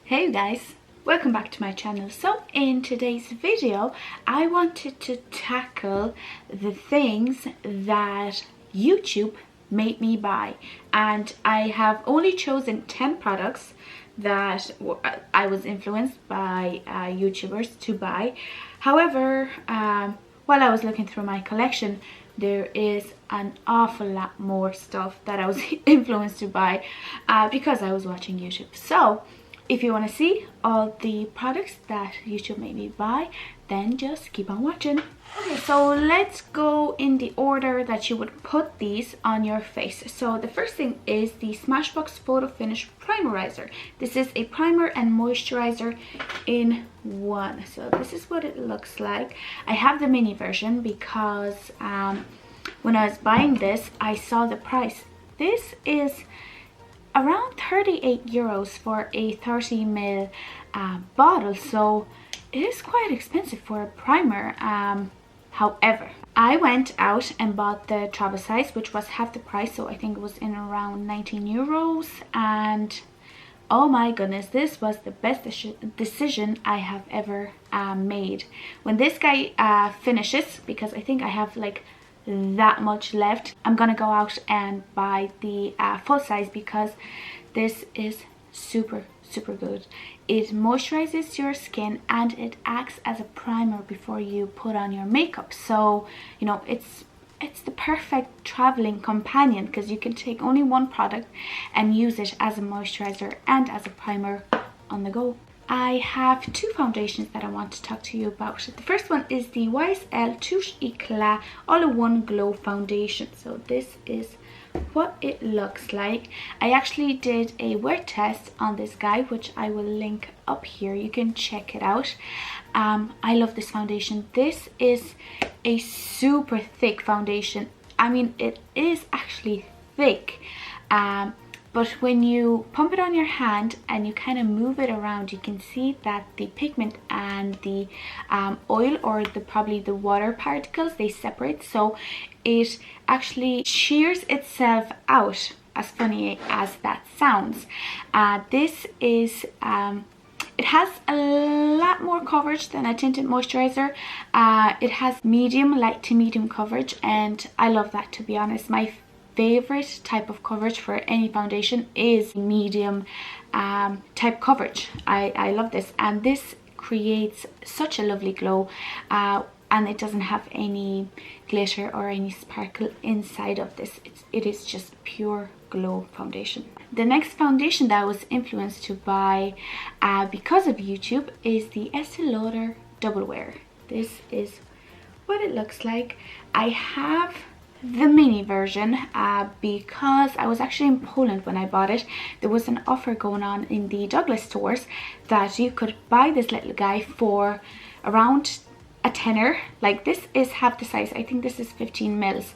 Hey guys, welcome back to my channel. So in today's video I wanted to tackle the things that YouTube made me buy, and I have only chosen 10 products that I was influenced by YouTubers to buy. However, while I was looking through my collection, there is an awful lot more stuff that I was influenced to buy because I was watching YouTube. So if you want to see all the products that YouTube made me buy, then just keep on watching. Okay, so let's go in the order that you would put these on your face. So the first thing is the Smashbox Photo Finish Primerizer. This is a primer and moisturizer in one. So this is what it looks like. I have the mini version because when I was buying this, I saw the price. This is around 38 euros for a 30 ml bottle, so it is quite expensive for a primer. However, I went out and bought the travel size, which was half the price, so I think it was in around 19 euros, and oh my goodness, this was the best decision I have ever made. When this guy finishes, because I think I have like that much left, I'm gonna go out and buy the full size because this is super good. It moisturizes your skin and it acts as a primer before you put on your makeup. So you know, it's the perfect traveling companion because you can take only one product and use it as a moisturizer and as a primer on the go. I have two foundations that I want to talk to you about. The first one is the YSL Touche Eclat All-in-One Glow Foundation. So this is what it looks like. I actually did a wear test on this guy, which I will link up here. You can check it out. I love this foundation. This is a super thick foundation. I mean, it is actually thick. But when you pump it on your hand and you kind of move it around, you can see that the pigment and the oil, or probably the water particles, they separate. So it actually shears itself out, as funny as that sounds. This is it has a lot more coverage than a tinted moisturizer. It has medium, light to medium coverage, and I love that, to be honest. My favorite type of coverage for any foundation is medium type coverage. I love this, and this creates such a lovely glow, and it doesn't have any glitter or any sparkle inside of this. It is just pure glow foundation. The next foundation that I was influenced to buy because of YouTube is the Estee Lauder Double Wear. This is what it looks like. I have the mini version because I was actually in Poland when I bought it. There was an offer going on in the Douglas stores that you could buy this little guy for around a tenner. Like, this is half the size. I think this is 15 mils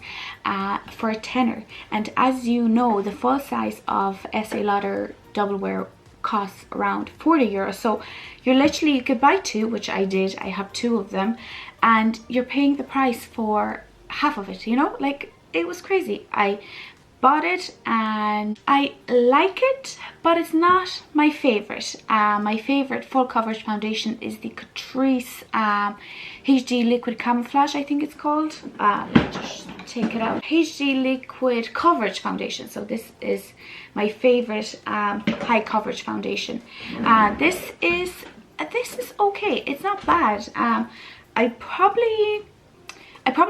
for a tenner. And as you know, the full size of Estee Lauder Double Wear costs around 40 euros. So you could buy two, which I did. I have two of them, and you're paying the price for half of it, you know? Like, it was crazy. I bought it and I like it, but it's not my favorite. My favorite full coverage foundation is the Catrice HD Liquid Camouflage, I think it's called. Let me just take it out. HD Liquid Coverage Foundation. So this is my favorite high coverage foundation. This is okay. It's not bad. I probably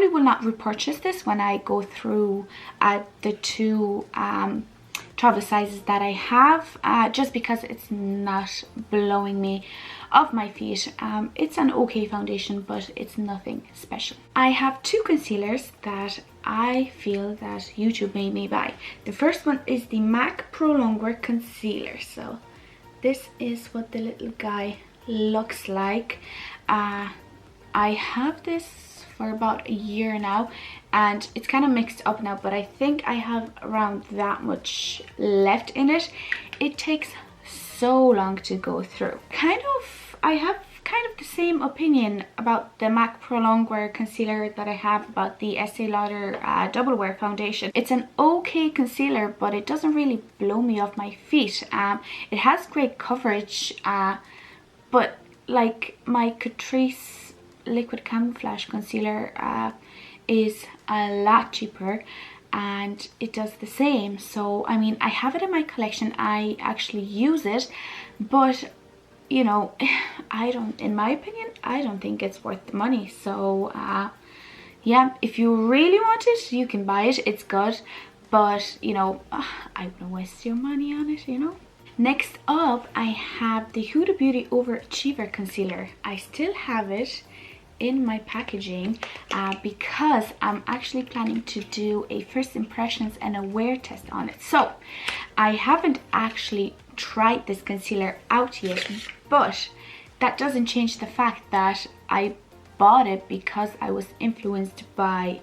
will not repurchase this when I go through the two travel sizes that I have, just because it's not blowing me off my feet. It's an okay foundation, but it's nothing special. I have two concealers that I feel that YouTube made me buy. The first one is the MAC Pro Longwear Concealer. So this is what the little guy looks like. I have this for about a year now, and it's kind of mixed up now, but I think I have around that much left in it. It takes so long to go through. I have kind of the same opinion about the MAC Pro Longwear concealer that I have about the Estee Lauder Double Wear foundation. It's an okay concealer, but it doesn't really blow me off my feet. It has great coverage, but like my Catrice Liquid Camouflage concealer is a lot cheaper and it does the same. So I mean, I have it in my collection, I actually use it, but you know, in my opinion, I don't think it's worth the money. So yeah, if you really want it, you can buy it, it's good, but you know, I wouldn't waste your money on it, you know. Next up, I have the Huda Beauty Overachiever concealer. I still have it in my packaging because I'm actually planning to do a first impressions and a wear test on it. So I haven't actually tried this concealer out yet, but that doesn't change the fact that I bought it because I was influenced by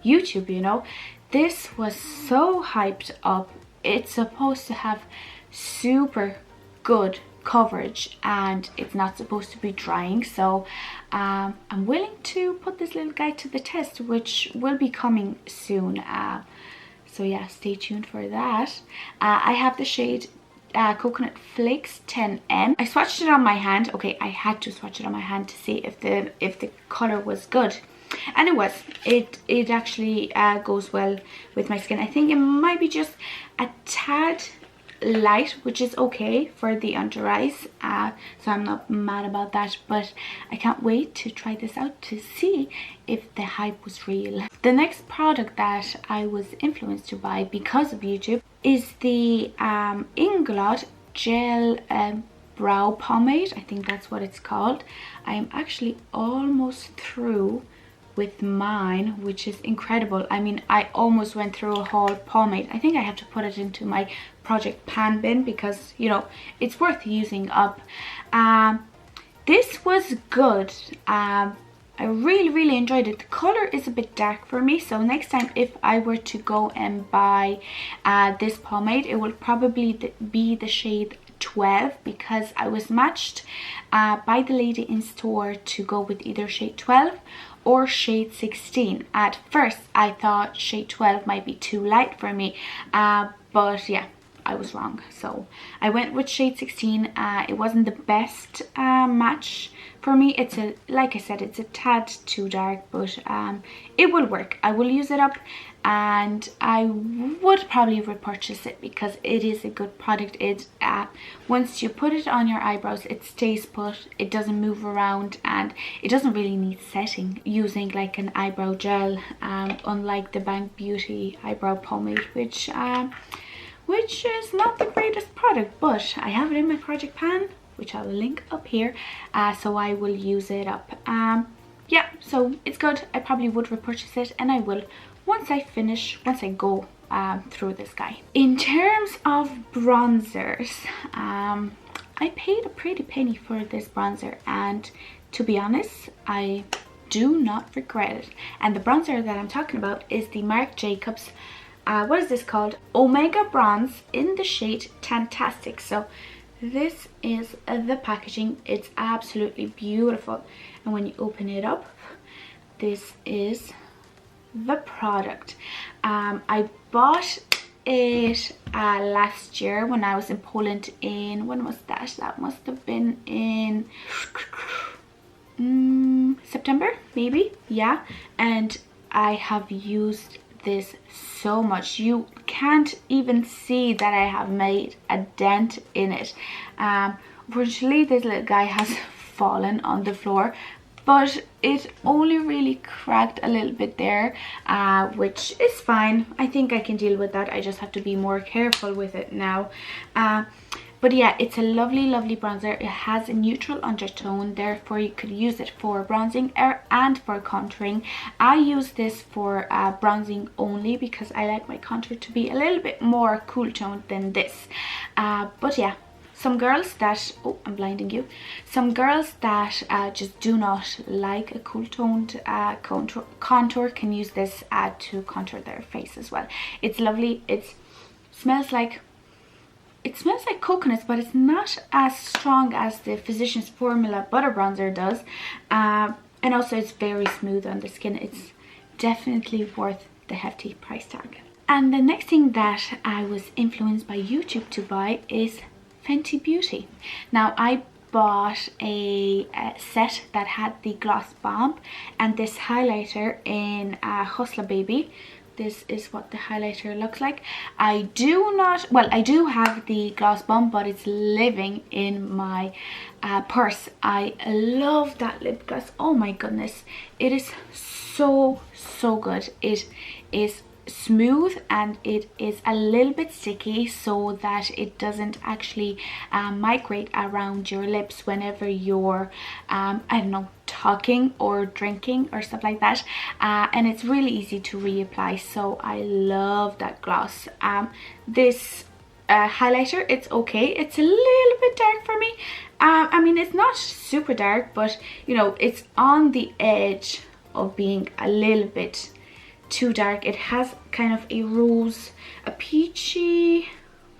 YouTube, you know. This was so hyped up. It's supposed to have super good coverage and it's not supposed to be drying, so I'm willing to put this little guy to the test, which will be coming soon. So yeah, stay tuned for that. I have the shade Coconut Flakes 10M. I swatched it on my hand. Okay, I had to swatch it on my hand to see if the color was good, and it was. It actually goes well with my skin. I think it might be just a tad light, which is okay for the under eyes, so I'm not mad about that, but I can't wait to try this out to see if the hype was real. The next product that I was influenced to buy because of YouTube is the Inglot Gel Brow Pomade. I think that's what it's called. I am actually almost through with mine, which is incredible. I mean, I almost went through a whole pomade. I think I have to put it into my project pan bin because, you know, it's worth using up. This was good. I really enjoyed it. The color is a bit dark for me, so next time if I were to go and buy this pomade, it will probably be the shade 12 because I was matched by the lady in store to go with either shade 12 or shade 16. At first I thought shade 12 might be too light for me, but yeah, I was wrong, so I went with shade 16. It wasn't the best match for me. It's a, like I said, it's a tad too dark, but it will work. I will use it up and I would probably repurchase it because it is a good product. It once you put it on your eyebrows, it stays put, it doesn't move around, and it doesn't really need setting using like an eyebrow gel, unlike the Bank Beauty eyebrow pomade, which is not the greatest product, but I have it in my project pan, which I will link up here, so I will use it up. Yeah, so it's good. I probably would repurchase it, and I will once I go through this guy. In terms of bronzers, I paid a pretty penny for this bronzer, and to be honest, I do not regret it. And the bronzer that I'm talking about is the Marc Jacobs, what is this called? Omega Bronze in the shade Tantastic. So this is the packaging. It's absolutely beautiful, and when you open it up, this is the product. I bought it last year when I was in Poland in, when was that? That must have been in September maybe, yeah, and I have used this so much. You can't even see that I have made a dent in it. Unfortunately, this little guy has fallen on the floor, but it only really cracked a little bit there, which is fine. I think I can deal with that. I just have to be more careful with it now. But yeah, it's a lovely bronzer. It has a neutral undertone, therefore you could use it for bronzing and for contouring. I use this for bronzing only because I like my contour to be a little bit more cool toned than this. But yeah, some girls that, oh, I'm blinding you. Some girls that just do not like a cool toned contour can use this to contour their face as well. It's lovely. It smells like it smells like coconuts, but it's not as strong as the Physicians Formula Butter Bronzer does. And also it's very smooth on the skin. It's definitely worth the hefty price tag. And the next thing that I was influenced by YouTube to buy is Fenty Beauty. Now I bought a set that had the gloss bomb and this highlighter in Hustler Baby. This is what the highlighter looks like. I do have the gloss bomb, but it's living in my purse. I love that lip gloss. Oh my goodness, it is so good. It is smooth and it is a little bit sticky, so that it doesn't actually migrate around your lips whenever you're I don't know, talking or drinking or stuff like that, and it's really easy to reapply. So I love that gloss. This highlighter, it's okay, it's a little bit dark for me. I mean, it's not super dark, but you know, it's on the edge of being a little bit too dark. It has kind of a peachy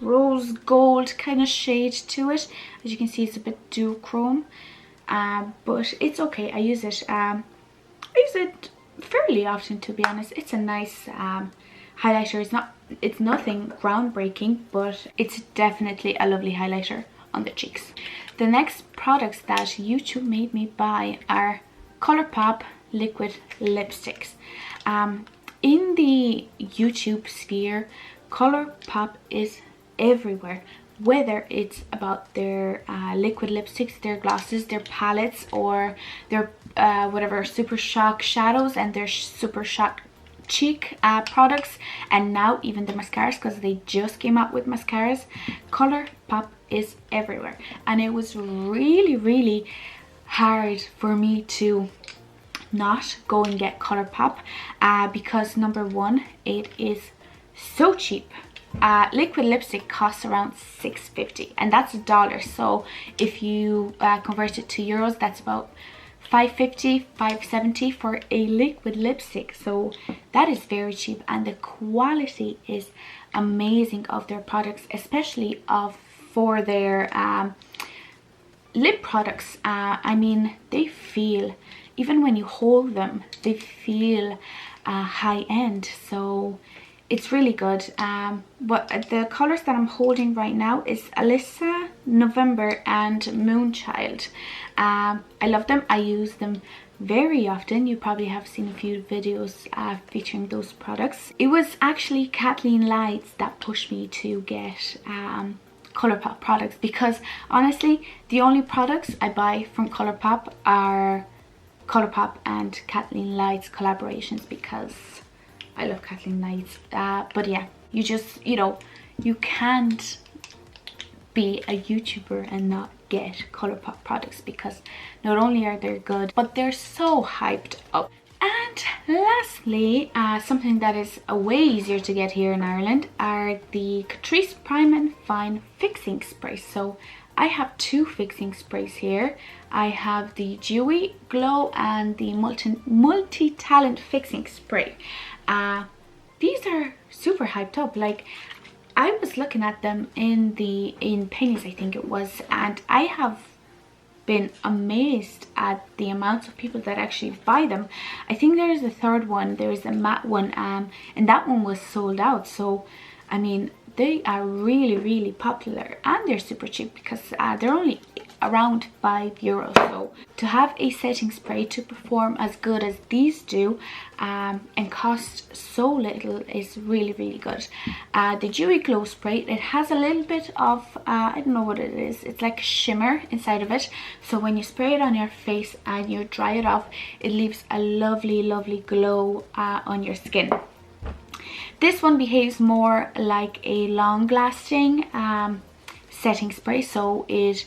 rose gold kind of shade to it. As you can see, it's a bit duochrome, but it's okay. I use it fairly often, to be honest. It's a nice highlighter. It's nothing groundbreaking, but it's definitely a lovely highlighter on the cheeks. The next products that YouTube made me buy are ColourPop liquid lipsticks. In the YouTube sphere, ColourPop is everywhere, whether it's about their liquid lipsticks, their glosses, their palettes, or their whatever Super Shock shadows and their Super Shock cheek products, and now even the mascaras, because they just came out with mascaras. ColourPop is everywhere, and it was really hard for me to not go and get ColourPop because number one, it is so cheap. Liquid lipstick costs around $6.50, and that's $1. So if you convert it to euros, that's about $5.50, $5.70 for a liquid lipstick. So that is very cheap, and the quality is amazing of their products, especially for their lip products. I mean, they feel, even when you hold them, they feel high end, so it's really good. But the colors that I'm holding right now is Alyssa, November, and Moonchild. I love them. I use them very often. You probably have seen a few videos featuring those products. It was actually Kathleen Lights that pushed me to get ColourPop products, because honestly, the only products I buy from ColourPop are ColourPop and Kathleen Lights collaborations, because I love Kathleen Lights. But yeah, you can't be a YouTuber and not get ColourPop products, because not only are they good, but they're so hyped up. And lastly, something that is way easier to get here in Ireland are the Catrice Prime and Fine Fixing Sprays. So I have two fixing sprays here. I have the Dewy Glow and the Multi-Talent Fixing Spray. These are super hyped up. Like, I was looking at them in Pennies, I think it was, and I have been amazed at the amounts of people that actually buy them. I think there is a third one. There is a matte one, and that one was sold out. So I mean, they are really popular, and they're super cheap, because they're only around €5. So to have a setting spray to perform as good as these do and cost so little is really good. The Dewy Glow Spray, it has a little bit of I don't know what it is, it's like shimmer inside of it, so when you spray it on your face and you dry it off, it leaves a lovely glow on your skin. This one behaves more like a long-lasting setting spray, so it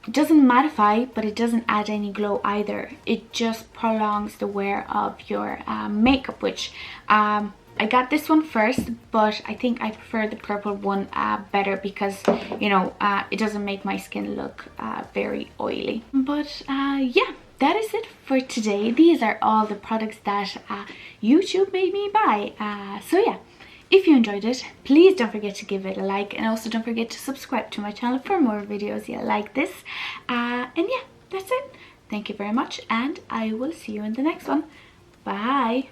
doesn't mattify, but it doesn't add any glow either. It just prolongs the wear of your makeup, which I got this one first, but I think I prefer the purple one better, because it doesn't make my skin look very oily. But yeah, that is it for today. These are all the products that YouTube made me buy. So yeah, If you enjoyed it, please don't forget to give it a like, and also don't forget to subscribe to my channel for more videos like this. And yeah, that's it. Thank you very much, and I will see you in the next one. Bye.